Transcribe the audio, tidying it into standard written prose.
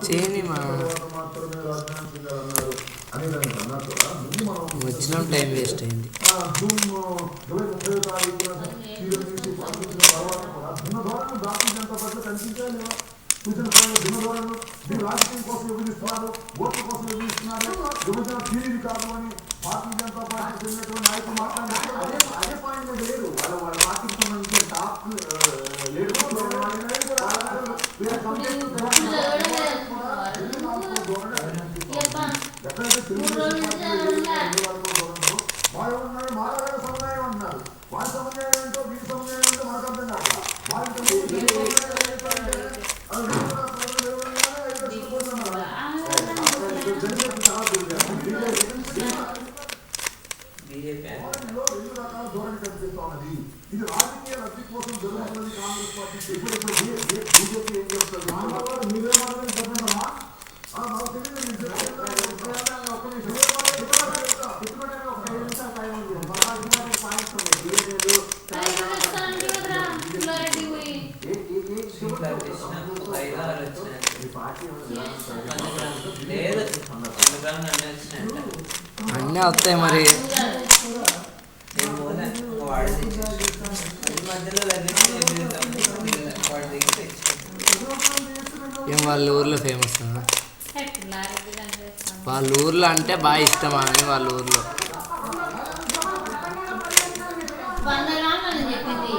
చేయని మా వచ్చిన టైం వేస్ట్ అయింది. సూచన దినధోరణులు మీరు రాజకీయం కోసం విభజిస్తున్నారు, ఓట్ల కోసం విభజిస్తున్నారు, విభజన తీరిది కాదు అని భారతీయ జనతా పార్టీ చెందినటువంటి నాయకులు మాట్లాడారు. అదే పాయింట్ లేదు, వాళ్ళ పార్టీకి సంబంధించిన టాప్ లేదు. ఎక్కడైతే తెలుగుదేశం మారవేల సమన్వయం అంటున్నారు. వాళ్ళ సమన్వయం ఏంటో వీటి సమన్వయం ఏంటో మనకు అర్థం కాదు. ఇది రాజకీయ లబ్ధి కోసం జరుగుతున్నది. కాంగ్రెస్ పార్టీ బీజేపీ ఏం చేస్తుంది? మీరే మాత్రమే చెప్పండమ్మా. మాకు తెలియదు. అన్నీ వస్తాయి మరి. ఏం వాళ్ళ ఊర్లో ఫేమస్? వాళ్ళ ఊర్లో అంటే బాగా ఇష్టమా అని వాళ్ళ ఊర్లో చెప్పింది.